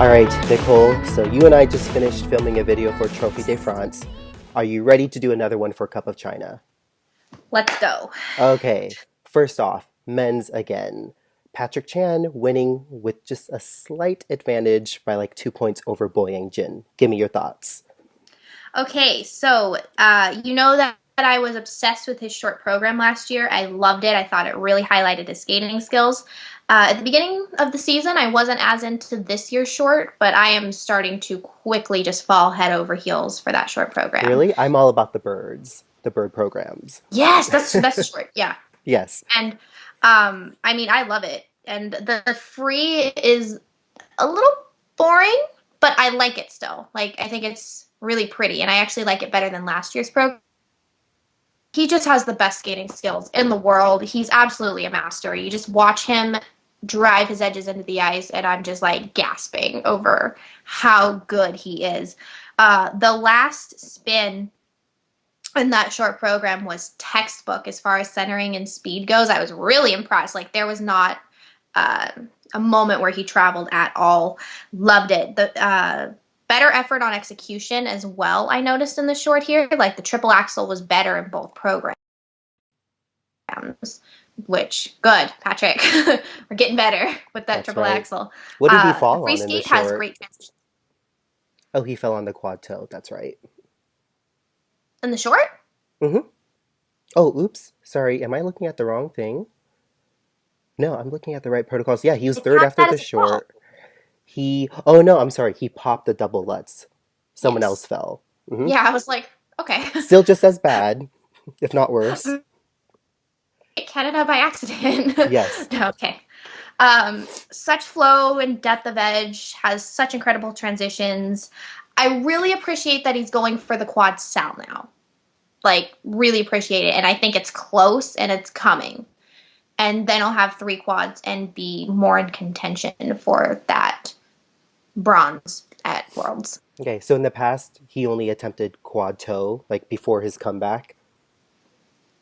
All right, Nicole, so you and I just finished filming a video for Trophy de France. Are you ready to do another one for Cup of China? Let's go. Okay, first off, men's again. Patrick Chen winning with just a slight advantage by like 2 points over Boyang Jin. Give me your thoughts. Okay, so you know that I was obsessed with his short program last year. I loved it. I thought it really highlighted his skating skills. At the beginning of the season, I wasn't as into this year's short, but I am starting to quickly just fall head over heels for that short program. Really? I'm all about the birds, the bird programs. Yes, that's a short. Yeah. Yes. And I mean, I love it. And the free is a little boring, but I like it still. Like, I think it's really pretty, and I actually like it better than last year's program. He just has the best skating skills in the world. He's absolutely a master. You just watch him drive his edges into the ice, and I'm just like gasping over how good he is. The last spin in that short program was textbook as far as centering and speed goes. I was really impressed. Like, there was not a moment where he traveled at all. Loved it. The better effort on execution as well, I noticed in the short here. Like, the triple axel was better in both programs, which, good, Patrick. We're getting better with that That's triple right. axel. What did he The fall free on in the skate has short? great transition. Oh, he fell on the quad toe. That's right. In the short? Mm-hmm. Oh, oops. Sorry. Am I looking at the wrong thing? No, I'm looking at the right protocols. Yeah, he was It third had after that the as a fall. short. Oh no, I'm sorry. He popped the double lutz. Someone else Yes. fell. Hmm. Yeah, I was like, okay. Still just as bad, if not worse. Canada by accident. Yes. No, okay. Such flow and depth of edge, has such incredible transitions. I really appreciate that he's going for the quad sal now. Like, really appreciate it. And I think it's close and it's coming. And then I'll have three quads and be more in contention for that bronze at Worlds. Okay, so in the past, he only attempted quad toe, like before his comeback.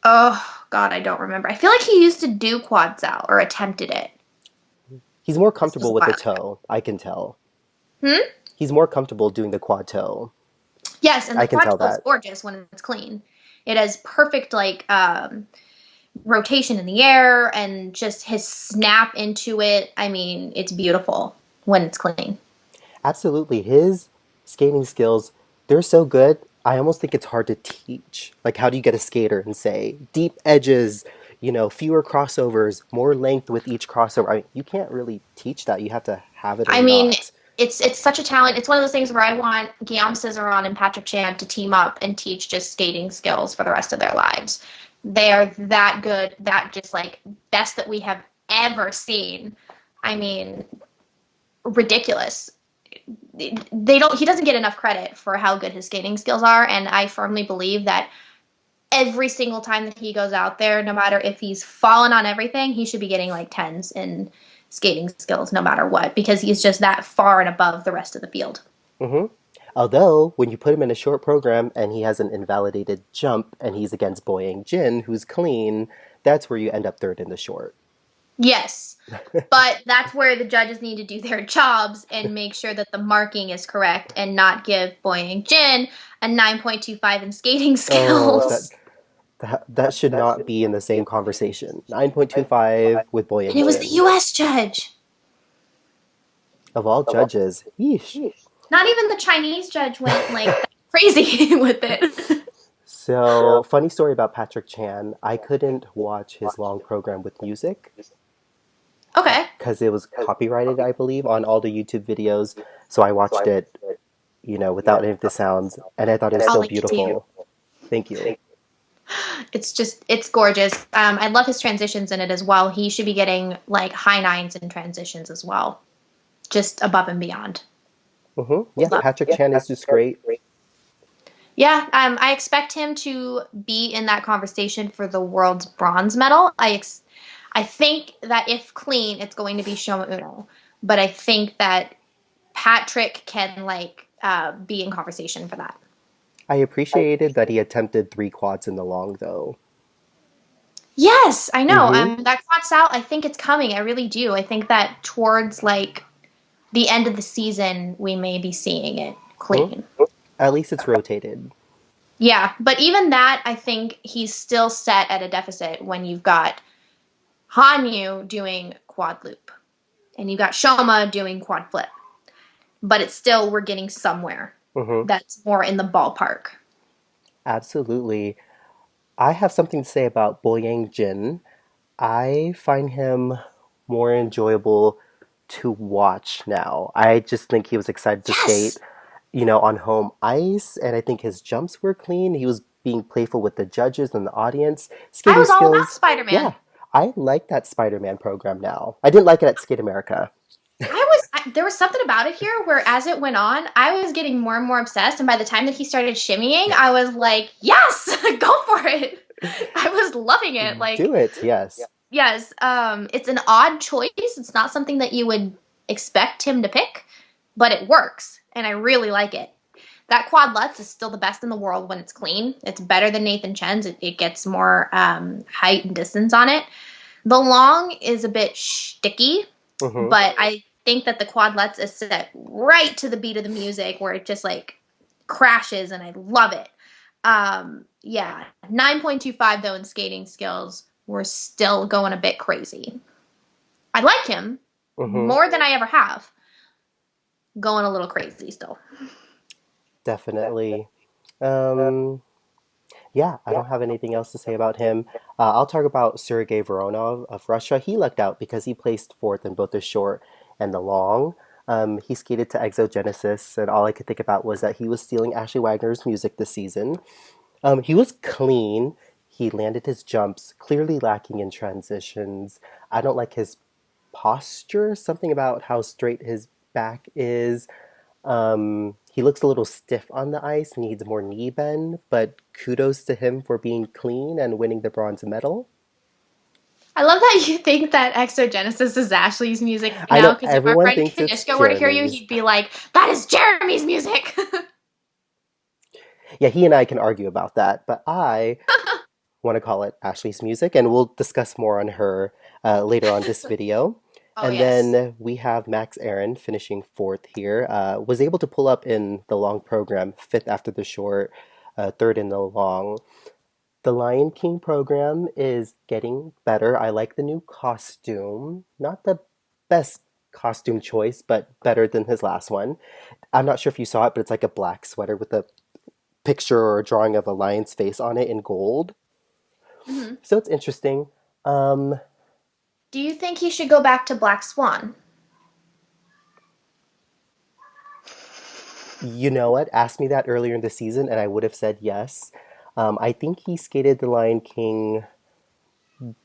Oh, God, I don't remember. I feel like he used to do quad sal or attempted it. He's more This was comfortable a with the while ago. toe, I can tell. Hmm? He's more comfortable doing the quad toe. Yes, and the I can quad tell toe is that. gorgeous when it's clean. It has perfect, like, rotation in the air and just his snap into it. I mean, it's beautiful when it's clean. Absolutely. His skating skills, they're so good. I almost think it's hard to teach. Like, how do you get a skater and say deep edges, fewer crossovers, more length with each crossover? I mean, you can't really teach that. You have to have it or I mean, not. it's such a talent. It's one of those things where I want Guillaume Cizeron and Patrick Chan to team up and teach just skating skills for the rest of their lives. They are that good, that just like best that we have ever seen. I mean, ridiculous. He doesn't get enough credit for how good his skating skills are, and I firmly believe that every single time that he goes out there, no matter if he's fallen on everything, he should be getting like tens in skating skills no matter what, because he's just that far and above the rest of the field. Hmm. Although, when you put him in a short program and he has an invalidated jump and he's against Boyang Jin, who's clean, that's where you end up third in the short. Yes, but that's where the judges need to do their jobs and make sure that the marking is correct and not give Boyang Jin a 9.25 in skating Oh, that skills. that should not be in the same conversation. 9.25 with And Boyang it was the Jin. U.S. judge. Of all judges, yeesh. Not even the Chinese judge went like crazy with it. So, funny story about Patrick Chan. I couldn't watch his long program with music Okay. because it was copyrighted, I believe, on all the YouTube videos. So I watched it, without any of the sounds, and I thought it was I'll so link it to you. beautiful. Thank you. It's gorgeous. I love his transitions in it as well. He should be getting like high nines in transitions as well, just above and beyond. Yeah, Love. Patrick Chan is just great. Yeah, I expect him to be in that conversation for the world's bronze medal. I think that if clean, it's going to be Shoma Uno, but I think that Patrick can be in conversation for that. I appreciated that he attempted three quads in the long, though. Yes, I know. Mm-hmm. That quad out, I think it's coming. I really do. I think that towards the end of the season, we may be seeing it Hmm? clean. At least it's rotated. Yeah, but even that, I think he's still set at a deficit when you've got Hanyu doing quad loop and you've got Shoma doing quad flip. But it's still, we're getting somewhere Hmm. that's more in the ballpark. Absolutely. I have something to say about Boyang Jin. I find him more enjoyable to watch now. I just think he was excited to skate, Yes! on home ice, and I think his jumps were clean. He was being playful with the judges and the audience. I Skating was all about skills, Spider Man. yeah, I like that Spider-Man program now. I didn't like it at Skate America. There was something about it here where as it went on, I was getting more and more obsessed. And by the time that he started shimmying, I was like, yes, go for it. I was loving it. Like, Do it, yes. yes, it's an odd choice. It's not something that you would expect him to pick, but it works. And I really like it. That quad lutz is still the best in the world when it's clean. It's better than Nathan Chen's. It gets more height and distance on it. The long is a bit sticky, Hmm. but I think that the quadlets is set right to the beat of the music where it just like crashes and I love it. Yeah, 9.25 though in skating skills. We're still going a bit crazy. I like him Hmm. more than I ever have. Going a little crazy still. Definitely. Um, Yeah, I don't have anything else to say about him. I'll talk about Sergei Voronov of Russia. He lucked out because he placed fourth in both the short and the long. He skated to Exogenesis, and all I could think about was that he was stealing Ashley Wagner's music this season. He was clean. He landed his jumps, clearly lacking in transitions. I don't like his posture, something about how straight his back is. He looks a little stiff on the ice, needs more knee bend, but kudos to him for being clean and winning the bronze medal. I love that you think that Exogenesis is Ashley's music I now, know because if our everyone friend thinks it's Kanishka were to hear you, Jeremy's. he'd be like, that is Jeremy's music. Yeah, he and I can argue about that, but I want to call it Ashley's music, and we'll discuss more on her later on this video. Oh, And yes. then we have Max Aaron finishing fourth here. Was able to pull up in the long program, fifth after the short, third in the long. The Lion King program is getting better. I like the new costume. Not the best costume choice, but better than his last one. I'm not sure if you saw it, but it's like a black sweater with a picture or a drawing of a lion's face on it in gold. Hmm. So it's interesting. Um, Do you think he should go back to Black Swan? you know what? Asked me that earlier in the season, and I would have said yes. I think he skated the Lion King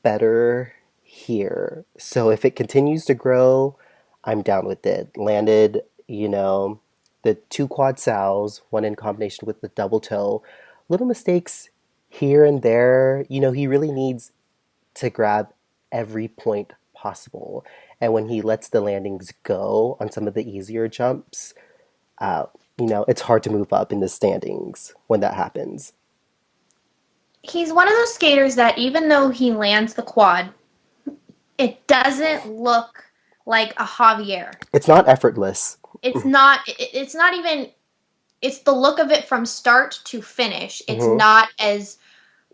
better here. So if it continues to grow, I'm down with it. Landed, the two quad sows, one in combination with the double toe. Little mistakes here and there. He really needs to grab every point possible. And when he lets the landings go on some of the easier jumps, uh, it's hard to move up in the standings when that happens. He's one of those skaters that even though he lands the quad, it doesn't look like a Javier. It's not effortless. It's not even it's the look of it from start to finish. It's Hmm. not as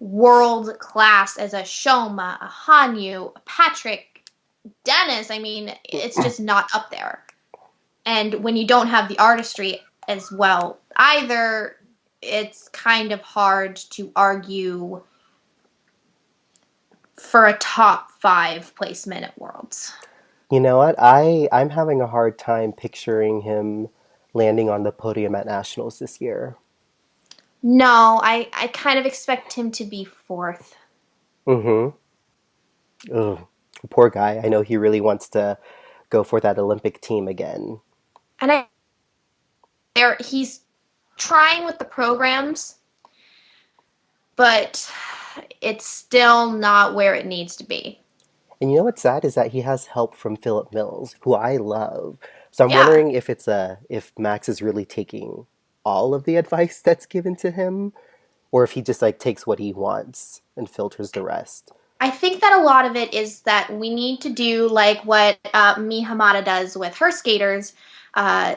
world class as a Shoma, a Hanyu, a Patrick, Dennis. I mean, it's just not up there. And when you don't have the artistry as well either, it's kind of hard to argue for a top 5 placement at Worlds. You know what? I'm having a hard time picturing him landing on the podium at nationals this year. No, I kind of expect him to be 4th. Mm-hmm. Ugh. Poor guy. I know he really wants to go for that Olympic team again. And he's trying with the programs, but it's still not where it needs to be. And you know what's sad is that he has help from Philip Mills, who I love. So I'm Yeah. wondering if Max is really taking all of the advice that's given to him, or if he just like takes what he wants and filters the rest. I think that a lot of it is that we need to do like what Mi Hamada does with her skaters,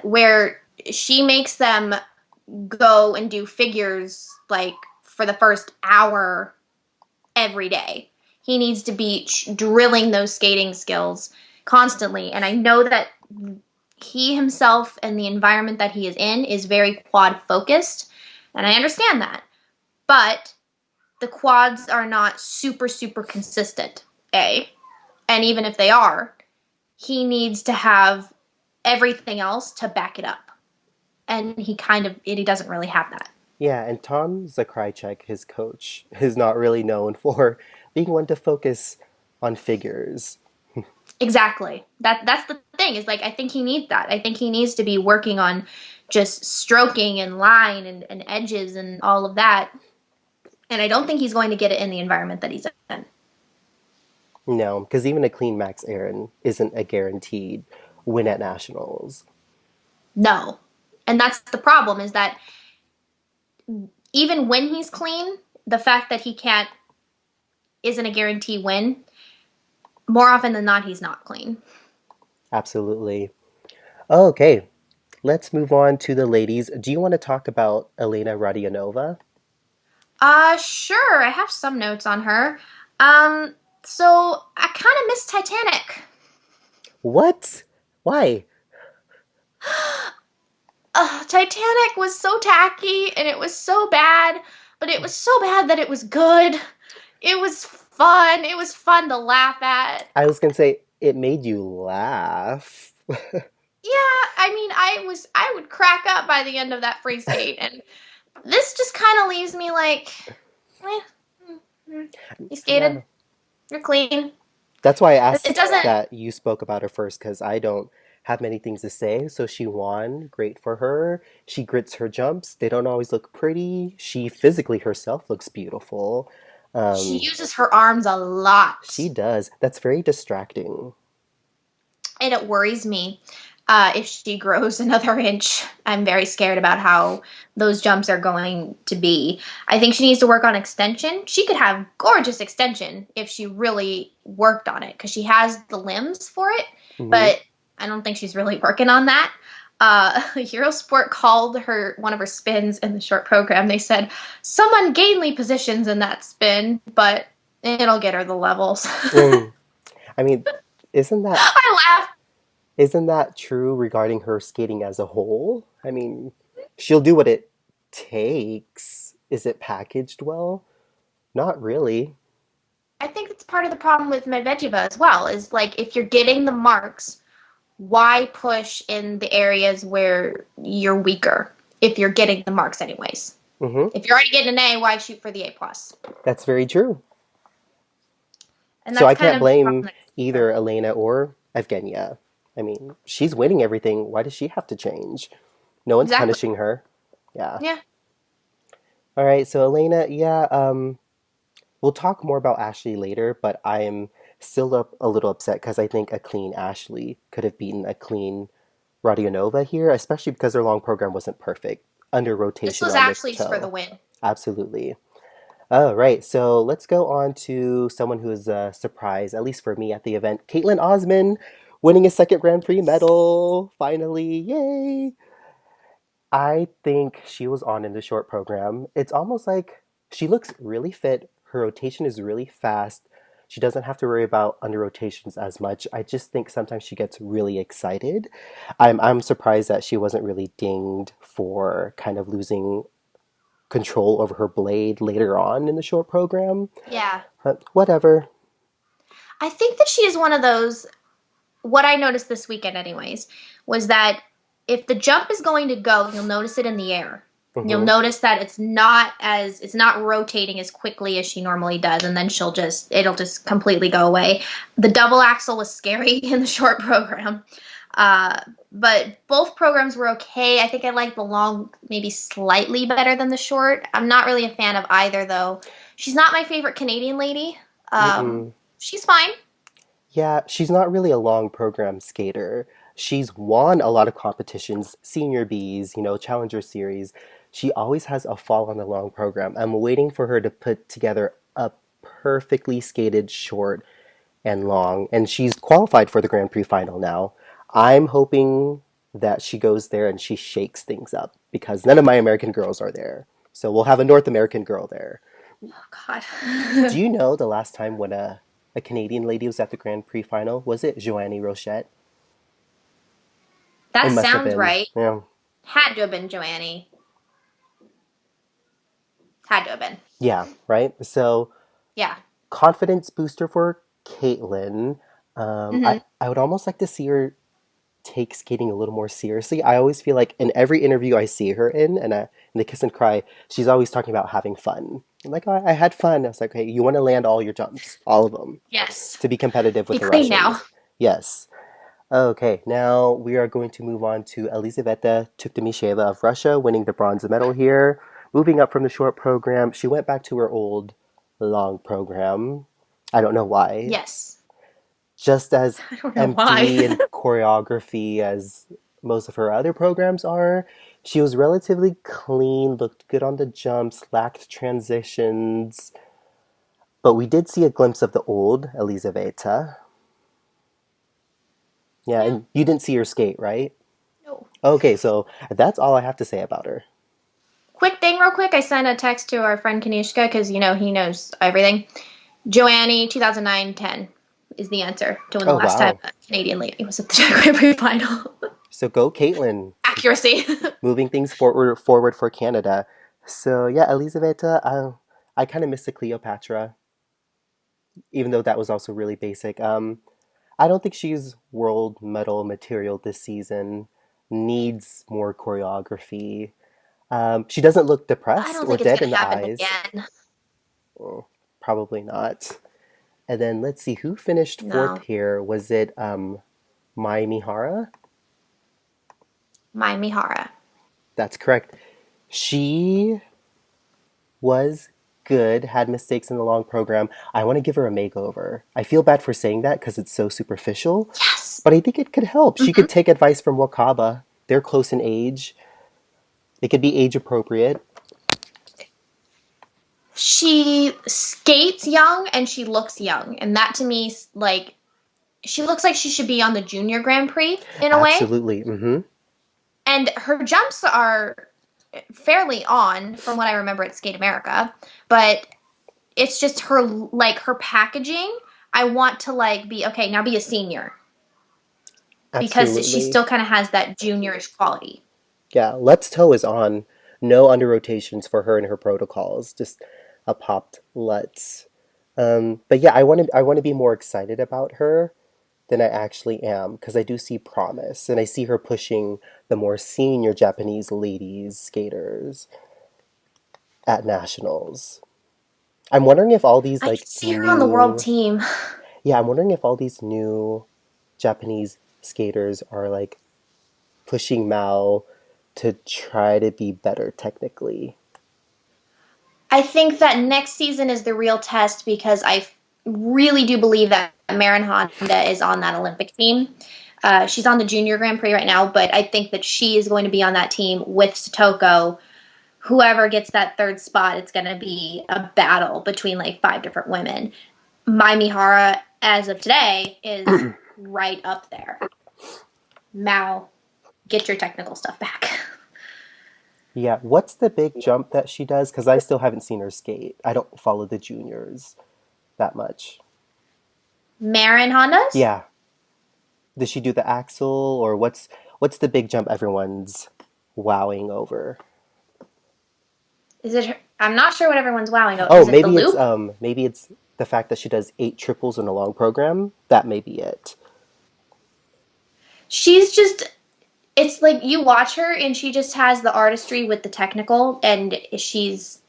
where she makes them go and do figures like for the first hour every day. He needs to be drilling those skating skills constantly. And I know that he himself and the environment that he is in is very quad focused. And I understand that. But the quads are not super, super consistent, A. And even if they are, he needs to have everything else to back it up. And he doesn't really have that. Yeah, and Tom Zakrajcek, his coach, is not really known for being one to focus on figures. Exactly. That's the thing is like I think he needs that. I think he needs to be working on just stroking and line and edges and all of that. And I don't think he's going to get it in the environment that he's in. No, because even a clean Max Aaron isn't a guaranteed win at nationals. No. And that's the problem is that even when he's clean, the fact that he can't isn't a guarantee win. More often than not, he's not clean. Absolutely. Okay, let's move on to the ladies. Do you want to talk about Elena Radionova? Sure. I have some notes on her. So I kind of miss Titanic. What? Why? Titanic was so tacky and it was so bad, but it was so bad that it was good. It was fun. It was fun to laugh at. I was gonna say it made you laugh. Yeah, I mean, I would crack up by the end of that free skate, and this just kind of leaves me like, you skated, Yeah. you're clean. That's why I It asked doesn't. that you spoke about her first, because I don't have many things to say. So she won. Great for her. She grits her jumps. They don't always look pretty. She physically herself looks beautiful. She Um, uses her arms a she lot, does. That's very distracting. and it worries me. If she grows another inch, I'm very scared about how those jumps are going to be. I think she needs to work on extension. She could have gorgeous extension if she really worked on it because she has the limbs for it, Hmm. but I don't think she's really working on that. Eurosport called her one of her spins in the short program. They said some ungainly positions in that spin, but it'll get her the levels. Mm. I mean, isn't that I laughed. isn't that true regarding her skating as a whole? I mean, she'll do what it takes. Is it packaged well? Not really. I think it's part of the problem with Medvedeva as well. Is like if you're getting the marks, why push in the areas where you're weaker? If you're getting the marks anyways, Hmm. if you're already getting an A, why shoot for the A plus? That's very true. And So that's I kind can't of the blame problem. either Elena or Evgenia. I mean, she's winning everything. Why does she have to change? No one's Exactly. punishing her. Yeah. Yeah. All right. So Elena, yeah. We'll talk more about Ashley later, but I'm still a little upset because I think a clean Ashley could have beaten a clean Radionova here, especially because their long program wasn't perfect. Under This rotation was on the Ashley's for the toe. win. Absolutely. All right, so let's go on to someone who is a surprise, at least for me at the event. Kaetlyn Osmond winning a second Grand Prix medal. Finally, yay! I think she was on in the short program. It's almost like she looks really fit. Her rotation is really fast. She doesn't have to worry about under rotations as much. I just think sometimes she gets really excited. I'm surprised that she wasn't really dinged for kind of losing control over her blade later on in the short program. Yeah. But whatever. I think that she is one of those. What I noticed this weekend, anyways, was that if the jump is going to go, you'll notice it in the air. You'll Hmm. notice that it's not rotating as quickly as she normally does, and then it'll just completely go away. The double axel was scary in the short program, uh, but both programs were okay. I think I like the long maybe slightly better than the short. I'm not really a fan of either though. She's not my favorite Canadian lady. Mm-mm. She's fine. Yeah, she's not really a long program skater. She's won a lot of competitions, senior Bs, Challenger Series. She always has a fall on the long program. I'm waiting for her to put together a perfectly skated short and long, and she's qualified for the Grand Prix final now. I'm hoping that she goes there and she shakes things up because none of my American girls are there. So we'll have a North American girl there. Oh God. Do you know the last time when a Canadian lady was at the Grand Prix final? Was it Joanne Rochette? It That must have sounds been. right. Yeah. Had to have been Joanne. Had to have been. Yeah, right? So Yeah. confidence booster for Kaitlyn. Hmm. I would almost like to see her take skating a little more seriously. I always feel like in every interview I see her in the Kiss and Cry, she's always talking about having fun. I'm like, oh, I had fun. I was like, hey, you want to land all your jumps, all of them, Yes. to be competitive with Be the clean now. Russians. Yes. Okay, now we are going to move on to Elizaveta Tuktamysheva of Russia, winning the bronze medal here. Moving up from the short program, she went back to her old long program. I don't know why. Yes. Just as I don't know why. empty in choreography as most of her other programs are, she was relatively clean, looked good on the jumps, lacked transitions. But we did see a glimpse of the old Elizaveta. Yeah, Yeah. and you didn't see her skate, right? No. Okay, so that's all I have to say about her. Quick thing, real quick. I sent a text to our friend Kanishka because he knows everything. Joanne, 2009-10 is the answer to when the Oh, last time wow. a Canadian lady was at the Grand Prix final. So go Caitlin, Accuracy. moving things forward for Canada. So yeah, Elizaveta, I kind of miss the Cleopatra, even though that was also really basic. I don't think she's world medal material this season. Needs more choreography. She doesn't look I depressed don't or think it's dead going in to the happen eyes. again. Oh, probably not. And then let's see who finished fourth No. here. Was it Mai Mihara? Mai Mihara. That's correct. She was good, had mistakes in the long program. I want to give her a makeover. I feel bad for saying that because it's so superficial, Yes. but I think it could help. She Hmm. could take advice from Wakaba. They're close in age. It could be age appropriate. She skates young and she looks young. And that to me, like, she looks like she should be on the Junior Grand Prix in a way. Absolutely. Mm-hmm. And her jumps are fairly on from what I remember at Skate America. But it's just her packaging. I want to be okay, now be a senior because she Absolutely. still kind of has that juniorish quality. Yeah, Let's Toe is on. No under rotations for her and her protocols. Just a popped Let's. But yeah, I want to be more excited about her than I actually am because I do see promise and I see her pushing the more senior Japanese ladies skaters at nationals. I'm wondering if all these I like could see her on the world new team. yeah, I'm wondering if all these new Japanese skaters are like pushing Mao to try to be better technically. I think that next season is the real test because I really do believe that Marin Honda is on that Olympic team. She's on the Junior Grand Prix right now, but I think that she is going to be on that team with Satoko. Whoever gets that third spot, it's going to be a battle between like five different women. Mai Mihara, as of today, is right up there. Mao, get your technical stuff back. Yeah, what's the big jump that she does? Because I still haven't seen her skate. I don't follow the juniors that much. Marin Honda's? Yeah, does she do the axle or what's the big jump everyone's wowing over? Is it her? I'm not sure what everyone's wowing about. Oh, Is it the loop? maybe it's the fact that she does eight triples in a long program. That may be it. She's just, it's like you watch her and she just has the artistry with the technical and she's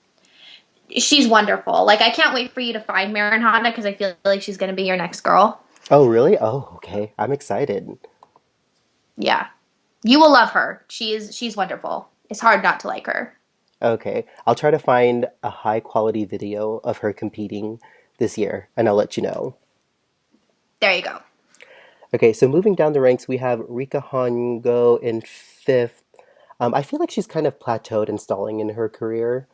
wonderful. Like I can't wait for you to find Marin Honda because I feel like she's going to be your next girl. Oh, really? Oh, okay. I'm excited. Yeah. You will love her. She's wonderful. It's hard not to like her. Okay, I'll try to find a high quality video of her competing this year, and I'll let you know. There you go. Okay, so moving down the ranks, we have Rika Hongo in fifth. I feel like she's kind of plateaued and stalling in her career.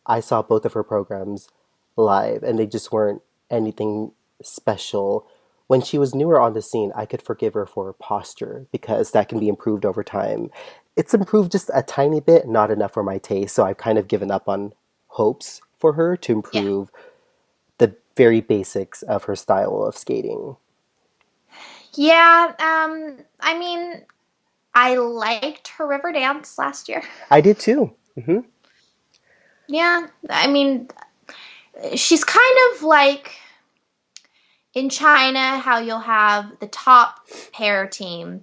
I saw both of her programs. live, and they just weren't anything special. When she was newer on the scene, I could forgive her for her posture because that can be improved over time. It's improved just a tiny bit, not enough for my taste, so I've kind of given up on hopes for her to Yeah. improve the very basics of her style of skating. Yeah, I mean, I liked her river dance last year. I did too. Yeah, I mean, she's kind of like in China, how you'll have the top pair team,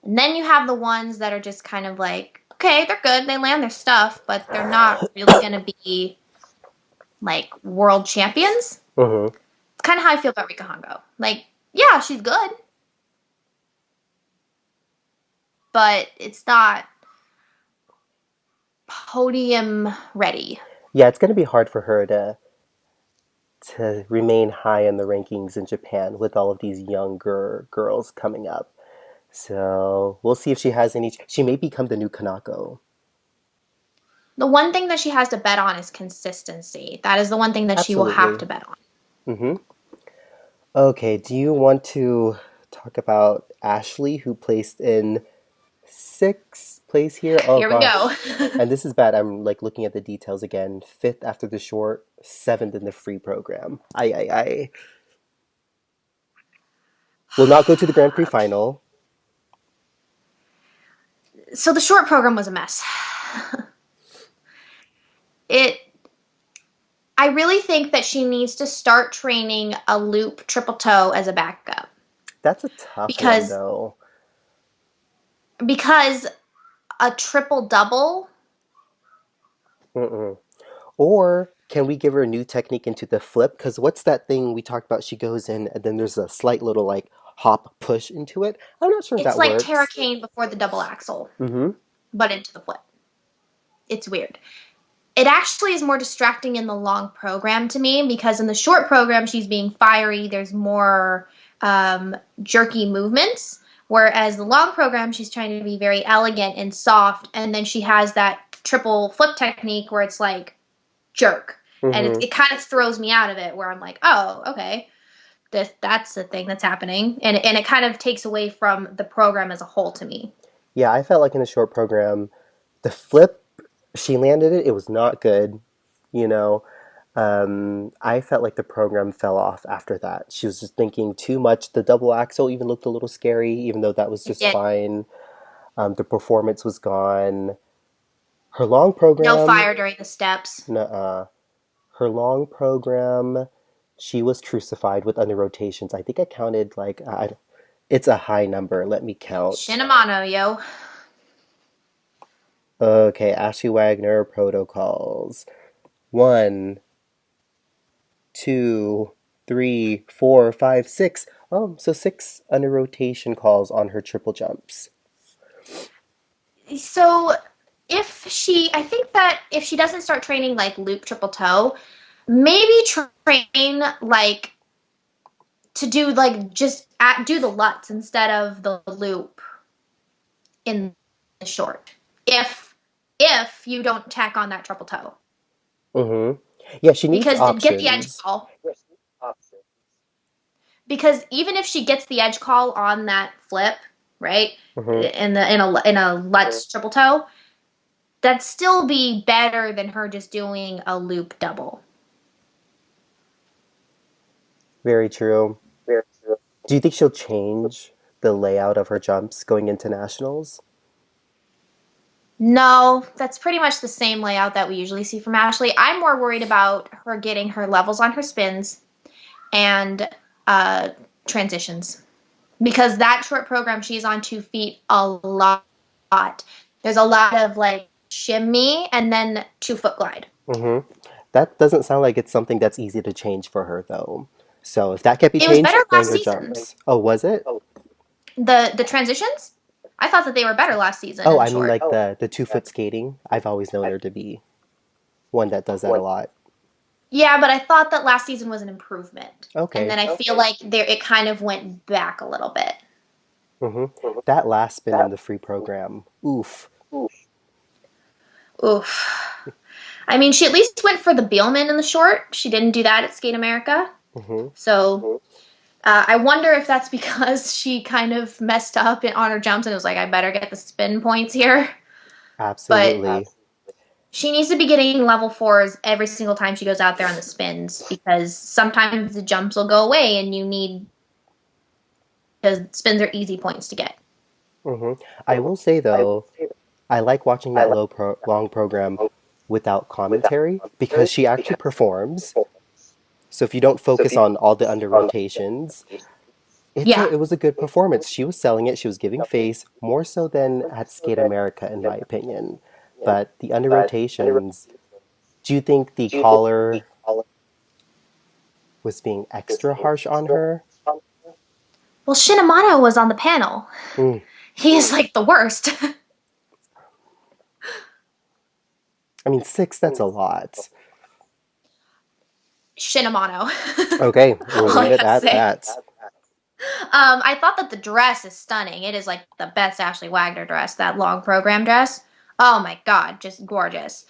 and then you have the ones that are just kind of like, okay, they're good, they land their stuff, but they're not really going to be like world champions. hmm It's kind of how I feel about Rika Hongo. Like, yeah, she's good, but it's not podium ready. Yeah, it's going to be hard for her to remain high in the rankings in Japan with all of these younger girls coming up. So we'll see if she has any. She may become the new Kanako. The one thing that she has to bet on is consistency. That is the one thing that she will have Absolutely. to bet on. hmm Okay, do you want to talk about Ashley, who placed in sixth place here? Oh Here we go. gosh. And this is bad. I'm like looking at the details again. Fifth after the short, seventh in the free program. I will not go to the Grand Prix final. So the short program was a mess. It I really think that she needs to start training a loop triple toe as a backup That's a tough one because though. because a triple double. Mm-mm. Or can we give her a new technique into the flip? Because what's that thing we talked about? She goes in and then there's a slight little like hop push into it. I'm not sure if It's that like Tara works. Kane before the double axel, Mm-hmm. but into the flip. It's weird. It actually is more distracting in the long program to me because in the short program she's being fiery. There's more jerky movements, whereas the long program she's trying to be very elegant and soft, and then she has that triple flip technique where it's like jerk, and Mm-hmm. it kind of throws me out of it. Where I'm like, oh, okay, that's the thing that's happening, and it kind of takes away from the program as a whole to me. Yeah, I felt like in the short program, the flip, she landed it. It was not good. You know, I felt like the program fell off after that. She was just thinking too much. The double axel even looked a little scary, even though that was It just did. fine. The performance was gone. Her long No program, fire during the steps. nuh her long program, she was crucified with under rotations. I think I counted like it's a high number. Let me count. Shinamano, yo. Okay, Ashley Wagner protocols. One, two, three, four, five, six. Oh, so six under rotation calls on her triple jumps. So I think that if she doesn't start training like loop triple toe, maybe train like to do like do the Lutz instead of the loop in the short. If you don't tack on that triple toe, Mm-hmm. Yeah, she needs because to get the edge options. call, because even if she gets the edge call on that flip, right, Mm-hmm. in a Lutz triple toe, that'd still be better than her just doing a loop double. Very true. Do you think she'll change the layout of her jumps going into nationals? No, that's pretty much the same layout that we usually see from Ashley. I'm more worried about her getting her levels on her spins and uh, transitions, because that short program she's on 2 feet a lot. There's a lot of like shimmy and then 2 foot glide. Mm-hmm. That doesn't sound like it's something that's easy to change for her, though. So if that can't be It was changed, better bring last her season. jumps. Oh, was it? The transitions, I thought that they were better last season Oh, in the I mean short. like the 2 foot skating. I've always known there to be one that does that a lot. Yeah, but I thought that last season was an improvement, and Okay. then I feel like there it kind of went back a little bit. Mm-hmm. That last spin in the free program. Oof. Oof. I mean, she at least went for the Bielman in the short. She didn't do that at Skate America. Hmm. So I wonder if that's because she kind of messed up on her jumps and was like, I better get the spin points here. But Absolutely. she needs to be getting level fours every single time she goes out there on the spins because sometimes the jumps will go away and you need, because spins are easy points to get. Hmm. I will say though, I like watching that long program without commentary because she actually performs. So if you don't focus on all the under rotations, Yeah. it was a good performance. She was selling it. She was giving face more so than at Skate America, in my opinion. But the under rotations, do you think the caller was being extra harsh on her? Well, Shinamano was on the panel. Mm. He is like the worst. I mean, six, that's a lot. Shinamano. Okay, we'll All I leave it gotta at say. that. I thought that the dress is stunning. It is like the best Ashley Wagner dress, that long program dress. Oh my god, just gorgeous.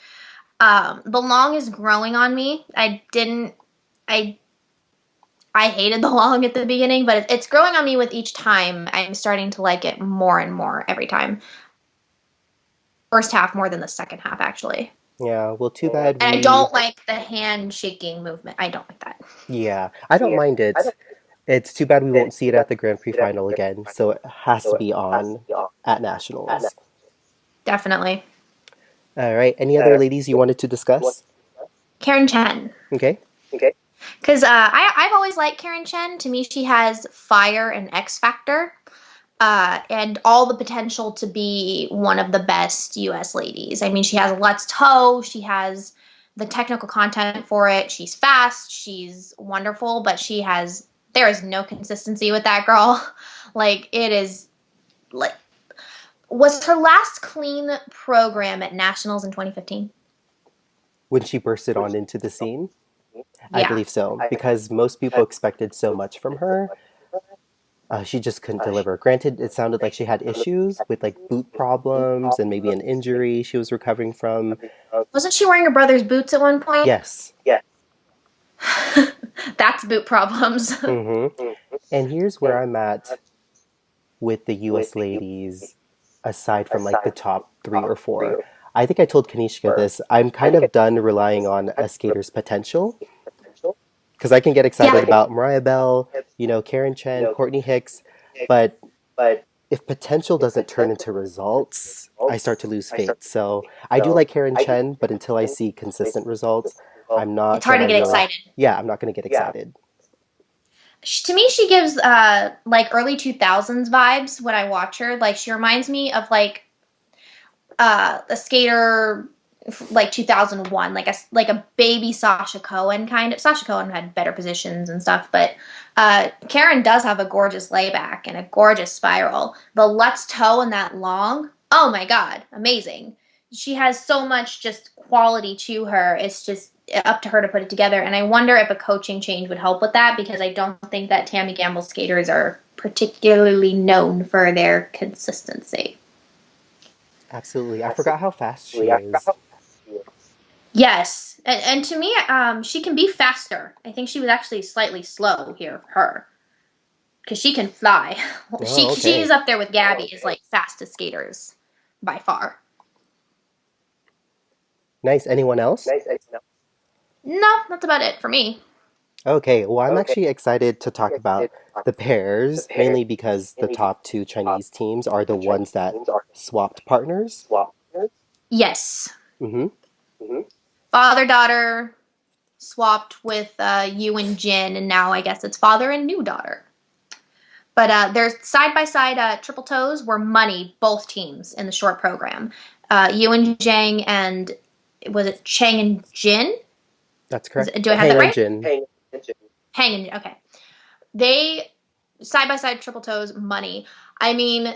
The long is growing on me. I I hated the long at the beginning, but it's growing on me with each time. I'm starting to like it more and more every time. First half more than the second half, actually. Yeah, well, too bad And I we. don't like the hand shaking movement. I don't like that. Yeah, I don't mind it. It's too bad we won't see it at the Grand Prix final again, so it has to be on at Nationals. Definitely. All right, any other ladies you wanted to discuss? Karen Chen. Okay. Because I've always liked Karen Chen. To me, she has fire and X factor, and all the potential to be one of the best U.S. ladies. I mean, she has Let's Toe. She has the technical content for it. She's fast. She's wonderful, but there is no consistency with that girl. Like, it is, like, was her last clean program at Nationals in 2015? When she bursted on into the scene? I Yeah. believe so, because most people expected so much from her. She just couldn't deliver. Granted, it sounded like she had issues with like boot problems and maybe an injury she was recovering from. Wasn't she wearing her brother's boots at one point? Yes. That's boot problems. Hmm. And here's where I'm at with the US ladies, aside from like the top three or four. I think I told Kanishka this. I'm kind of done relying on a skater's potential because I can get excited Yeah. about Mariah Bell, Karen Chen, Courtney Hicks, but if potential doesn't turn into results, I start to lose faith. So I do like Karen Chen, but until I see consistent results, I'm It's not hard to gonna get really. excited. Yeah, I'm not gonna get excited. To me, she gives like early 2000s vibes when I watch her. Like, she reminds me of like a skater like 2001, like a baby Sasha Cohen kind of. Sasha Cohen had better positions and stuff, but Karen does have a gorgeous layback and a gorgeous spiral. The Let's Toe and that long, oh my god, amazing. She has so much just quality to her. It's just up to her to put it together. And I wonder if a coaching change would help with that, because I don't think that Tammy Gamble skaters are particularly known for their consistency. Absolutely. I forgot how fast she is. Yes, and to me, she can be faster. I think she was actually slightly slow here for her because she can fly. Oh, She's okay. up there with Gabby as like fastest skaters by far. Nice. Anyone else? No, that's about it for me. Okay, well, I'm actually excited to talk about the pairs, mainly because the top two Chinese teams are the ones that swapped partners. Yes, Hmm. father daughter swapped with Yu and Jin, and now I guess it's father and new daughter. But their side by side triple toes were money, both teams in the short program. Yu and Zhang, and was it Cheng and Jin? That's correct. Do I have that Peng and right? Jin. Hang and okay. They side by side triple toes money. I mean,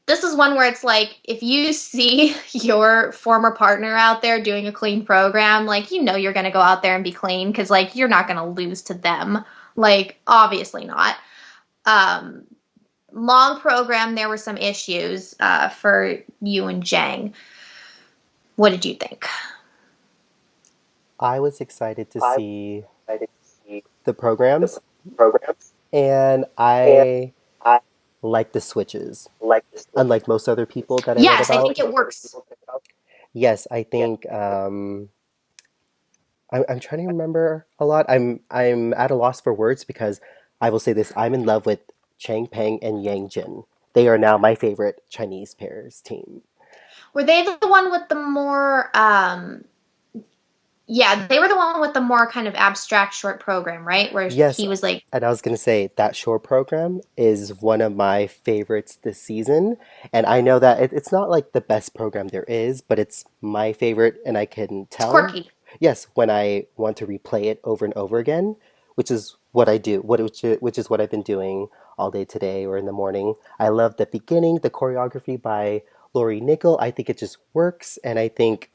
this is one where it's like, if you see your former partner out there doing a clean program, like, you're going to go out there and be clean because, like, you're not going to lose to them. Like, obviously not. Um, Long program, there were some issues for Yu and Zhang. What did you think? I was excited to I see decided to see the the programs, programs, and and I I like the switches. like the Unlike switches. most other people that I read Yes, I about, think it Most other works. people pick it up. yes, I Yes, think I'm trying to remember a lot. I'm at a loss for words because I will say this: I'm in love with Cheng Peng and Yang Jin. They are now my favorite Chinese pairs team. Were they the one with the more yeah, they were the one with the more kind of abstract short program, right? Where Yes, he was like, and I was gonna say that short program is one of my favorites this season, and I know that it's not like the best program there is, but it's my favorite, and I can it's tell, quirky. yes, when I want to replay it over and over again, which is what I do, which is what I've been doing all day today or in the morning. I love the beginning, the choreography by Lori Nickel. I think it just works, and I think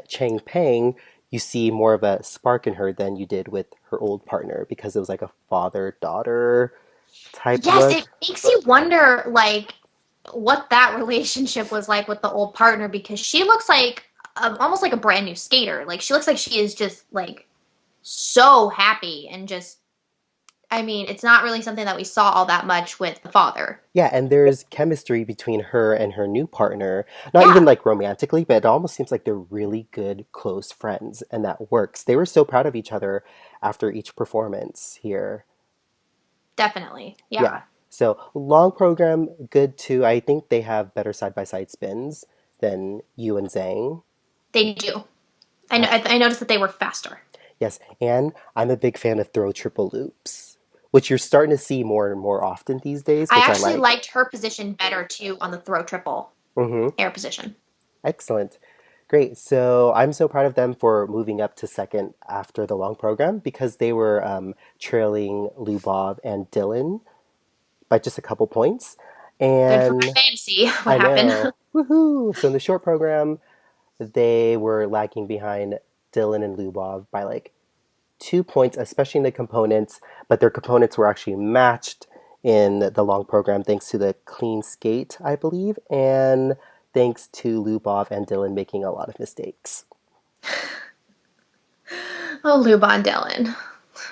Chang Peng, you see more of a spark in her than you did with her old partner because it was like a father-daughter type Yes, it look. makes you wonder like what that relationship was like with the old partner because she looks like almost like a brand new skater. Like she looks like she is just like so happy and just I mean, it's not really something that we saw all that much with the father. Yeah, and there's chemistry between her and her new partner. Not even Yeah, like romantically, but it almost seems like they're really good close friends, and that works. They were so proud of each other after each performance here. definitely. Yeah. Yeah, So long program, good too. I think they have better side-by-side spins than you and Zhang. they do. I know. I noticed that they were faster. Yes, and I'm a big fan of throw triple loops, which you're starting to see more and more often these days, I which I actually like. liked her position better too on the throw triple Hmm. air position. Excellent. Great. So I'm so proud of them for moving up to second after the long program because they were trailing Lubov and Dylan by just a couple points. Good for And my fantasy. What I happened? know, woohoo! So in the short program, they were lagging behind Dylan and Lubov by like 2 points, especially in the components, but their components were actually matched in the long program thanks to the clean skate, I believe, and thanks to Lubov and Dylan making a lot of mistakes. Oh, Lubon Dylan.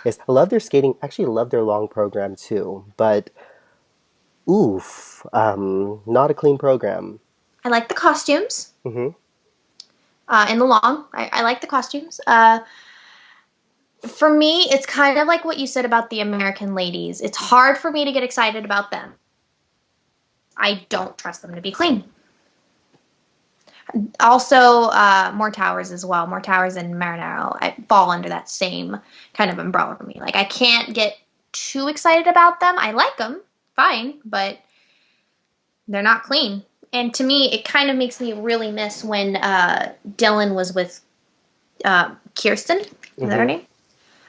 Yes, I love their skating. Actually, love their long program too, but oof, not a clean program. I like the costumes Hmm. in the long. I like the costumes. For me, it's kind of like what you said about the American ladies. It's hard for me to get excited about them. I don't trust them to be clean. Also, More Towers as well. More Towers and Marinero I fall under that same kind of umbrella for me. Like, I can't get too excited about them. I like them, fine, but they're not clean. And to me, it kind of makes me really miss when Dylan was with Kirsten. Is that her Hmm. name?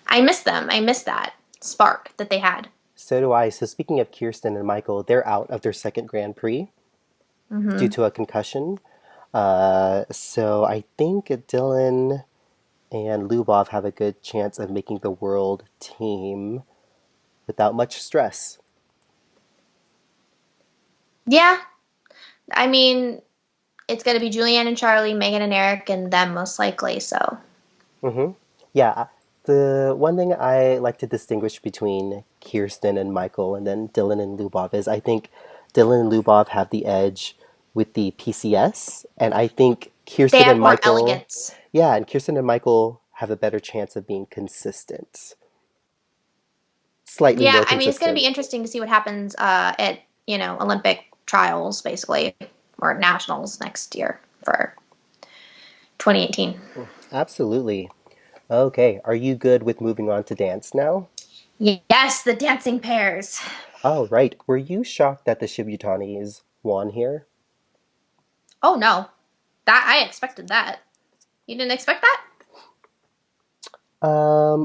I miss them. I miss that spark that they had. So do I. So speaking of Kirsten and Michael, they're out of their second Grand Prix due Hmm. to a concussion. So I think Dylan and Lubov have a good chance of making the world team without much stress. Yeah, I mean, it's going to be Julianne and Charlie, Megan and Eric, and them most likely. So Hmm. Yeah, the one thing I like to distinguish between Kirsten and Michael and then Dylan and Lubov is I think Dylan and Lubov have the edge with the PCS, and I think they Kirsten have and more Michael, elegance. yeah, and Kirsten and Michael have a better chance of being consistent, slightly Yeah, more I mean, it's going to consistent. be interesting to see what happens at Olympic trials basically or nationals next year for 2018. Absolutely. Okay, are you good with moving on to dance now? Yes, the dancing pairs. Oh, right. Were you shocked that the Shibutanis won here? Oh no, that I expected that. You didn't expect that?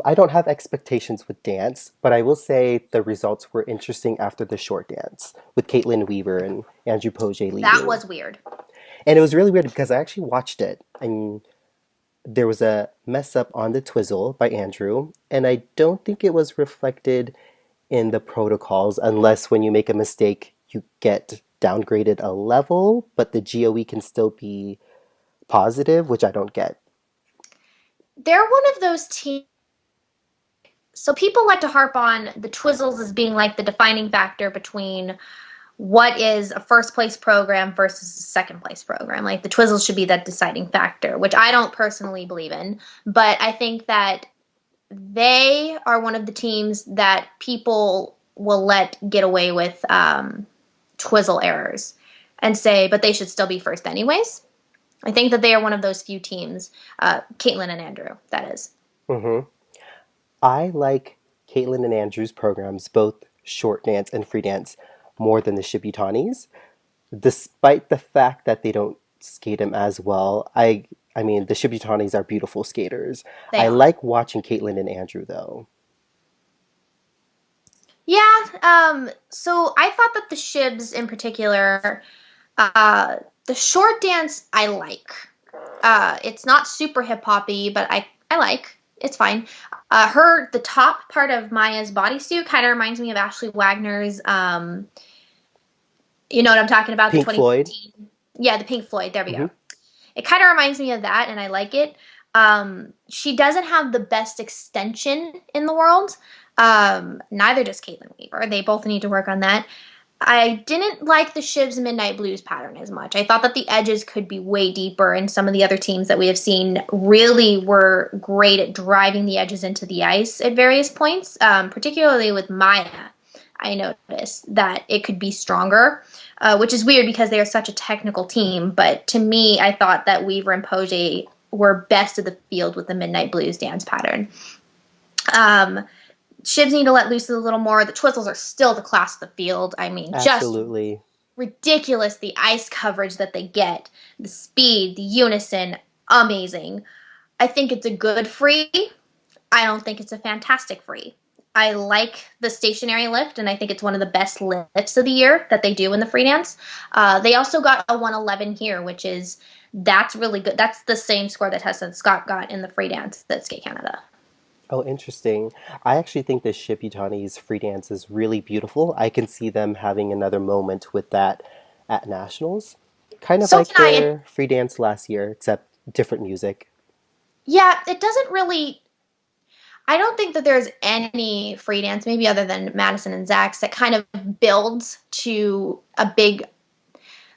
I don't have expectations with dance, but I will say the results were interesting after the short dance with Caitlin Weaver and Andrew Poje That leading. was weird. And it was really weird because I actually watched it and there was a mess up on the twizzle by Andrew, and I don't think it was reflected in the protocols unless when you make a mistake, you get downgraded a level, but the GOE can still be positive, which I don't get. they're one of those teams. So people like to harp on the Twizzles as being like the defining factor between what is a first place program versus a second place program. Like the Twizzles should be that deciding factor, which I don't personally believe in. But I think that they are one of the teams that people will let get away with Twizzle errors and say, but they should still be first anyways. I think that they are one of those few teams, Kaitlyn and Andrew, that is. Hmm. I like Caitlin and Andrew's programs, both short dance and free dance, more than the Shibutanis, despite the fact that they don't skate them as well. I mean, the Shibutanis are beautiful skaters. They I are. like watching Caitlin and Andrew though. Yeah, so I thought that the Shibs in particular, the short dance I like. It's not super hip hoppy, but I like. It's fine. The top part of Maia's bodysuit kind of reminds me of Ashley Wagner's. You know what I'm talking about? The Pink Floyd. 2015. Yeah, the Pink Floyd. There we Hmm. go. It kind of reminds me of that, and I like it. She doesn't have the best extension in the world. Neither does Kaitlyn Weaver. They both need to work on that. I didn't like the Shiv's Midnight Blues pattern as much. I thought that the edges could be way deeper, and some of the other teams that we have seen really were great at driving the edges into the ice at various points, particularly with Maia. I noticed that it could be stronger, which is weird because they are such a technical team. But to me, I thought that Weaver and Poje were best of the field with the Midnight Blues dance pattern. Um, Shivs need to let loose a little more. The Twizzles are still the class of the field. I mean, just Absolutely. ridiculous the ice coverage that they get, the speed, the unison, amazing. I think it's a good free. I don't think it's a fantastic free. I like the stationary lift, and I think it's one of the best lifts of the year that they do in the free dance. They also got a 111 here, that's really good. That's the same score that Tessa and Scott got in the free dance at Skate Canada. Oh, interesting. I actually think the Shibutani's free dance is really beautiful. I can see them having another moment with that at Nationals. Kind of So like can I. their free dance last year, except different music. Yeah, it doesn't really. I don't think that there's any free dance, maybe other than Madison and Zach's, that kind of builds to a big,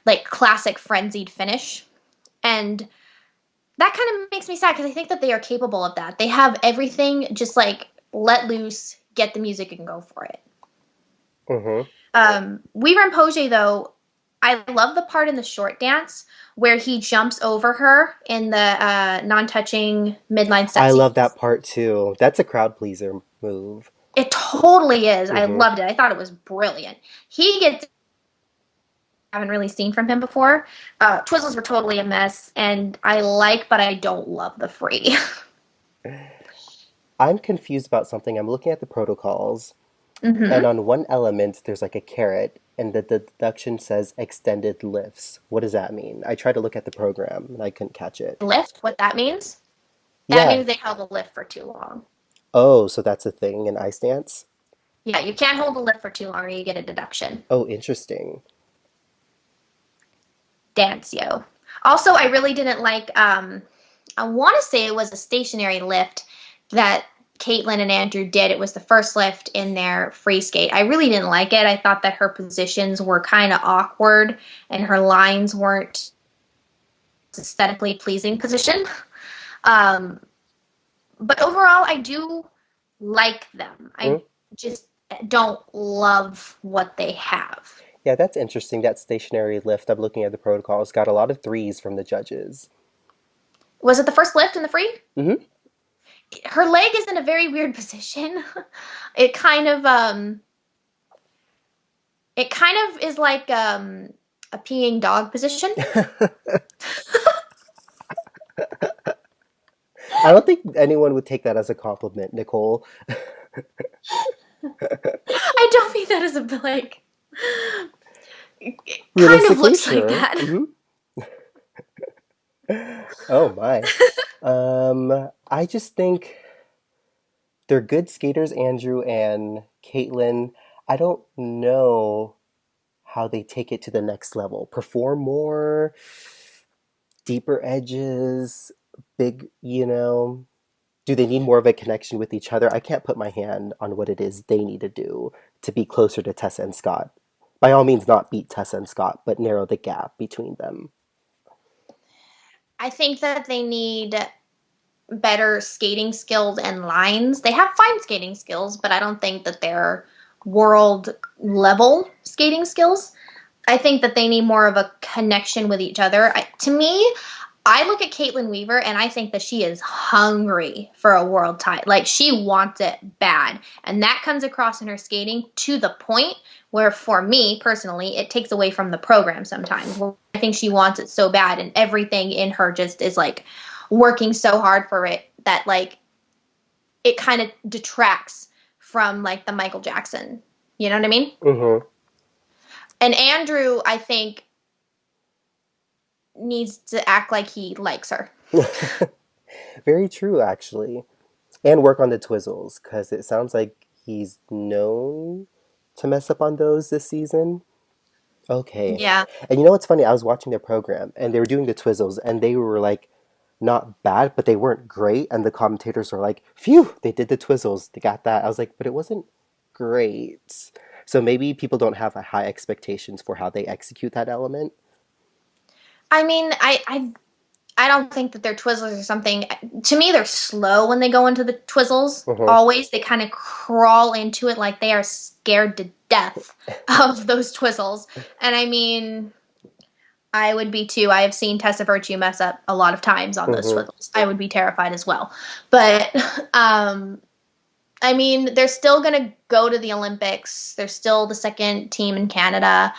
like, classic frenzied finish. And that kind of makes me sad because I think that they are capable of that. They have everything just like let loose, get the music, and go for it. Hmm. Weaver and Poje, though, I love the part in the short dance where he jumps over her in the non-touching midline step I love that sequence. part too. That's a crowd pleaser move. It totally is. I Hmm. loved it. I thought it was brilliant. He gets I haven't really seen from him before. Twizzles were totally a mess, and I like, but I don't love the free. I'm confused about something. I'm looking at the protocols, and Mm-hmm. on one element, there's like a caret, and the deduction says extended lifts. What does that mean? I tried to look at the program, and I couldn't catch it. Lift, what that means? That Yeah. means they held a lift for too long. Oh, so that's a thing in ice dance? Yeah, you can't hold a lift for too long or you get a deduction. Oh, interesting. Dance, yo. Also, I really didn't like, I want to say it was a stationary lift that Kaitlyn and Andrew did. It was the first lift in their free skate. I really didn't like it. I thought that her positions were kind of awkward and her lines weren't aesthetically pleasing position. Um, but overall, I do like them. Mm? I just don't love what they have. Yeah, that's interesting. That stationary lift, I'm looking at the protocols, got a lot of threes from the judges. Was it the first lift in the free? Hmm. Her leg is in a very weird position. It kind of is like a peeing dog position. I don't think anyone would take that as a compliment, Nicole. I don't mean that as a like. It kind of Realistically, looks like sure. that. Hmm. Oh my. I just think they're good skaters, Andrew and Caitlin. I don't know how they take it to the next level. Perform more, deeper edges, big, you know. Do they need more of a connection with each other? I can't put my hand on what it is they need to do to be closer to Tessa and Scott. By all means, not beat Tessa and Scott, but narrow the gap between them. I think that they need better skating skills and lines. They have fine skating skills, but I don't think that they're world level skating skills. I think that they need more of a connection with each other. To me, I look at Kaitlyn Weaver and I think that she is hungry for a world title. Like she wants it bad. And that comes across in her skating to the point where for me personally, it takes away from the program sometimes. Where I think she wants it so bad and everything in her just is like working so hard for it that like it kind of detracts from like the Michael Jackson. You know what I mean? Mm-hmm. And Andrew, I think, needs to act like he likes her. Very true, actually. And work on the twizzles, because it sounds like he's known to mess up on those this season. Okay. Yeah. And you know what's funny? I was watching their program and they were doing the twizzles and they were like not bad, but they weren't great. And the commentators were like, phew, they did the twizzles. They got that. I was like, but it wasn't great. So maybe people don't have high expectations for how they execute that element. I mean, I don't think that they're Twizzlers or something. To me, they're slow when they go into the Twizzles. Mhm. Always, they kind of crawl into it like they are scared to death of those Twizzles. And I mean, I would be too. I have seen Tessa Virtue mess up a lot of times on those Mhm. Twizzles. I would be terrified as well. But I mean, they're still going to go to the Olympics. They're still the second team in Canada.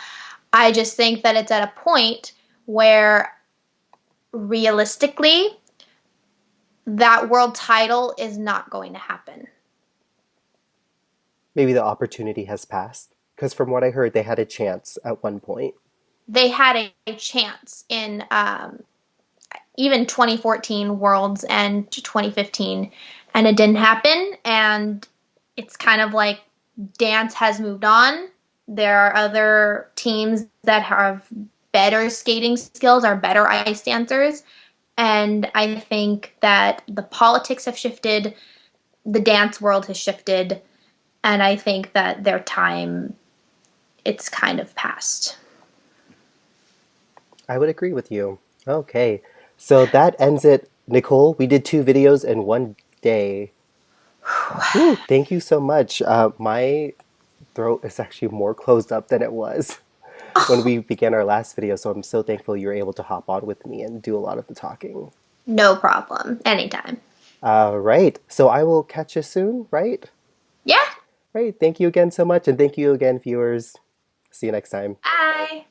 I just think that it's at a point where realistically, that world title is not going to happen. Maybe the opportunity has passed. Because from what I heard, they had a chance at one point. They had a chance in even 2014 Worlds and 2015, and it didn't happen. And it's kind of like dance has moved on. There are other teams that have better skating skills, are better ice dancers. And I think that the politics have shifted, the dance world has shifted, and I think that their time, it's kind of past. I would agree with you. Okay. So that ends it. Nicole, we did two videos in one day. Whew, thank you so much. My throat is actually more closed up than it was when we began our last video, so I'm so thankful you were able to hop on with me and do a lot of the talking. No problem. Anytime. All right. So I will catch you soon, right? Yeah. Right. Thank you again so much, and thank you again, viewers. See you next time. Bye.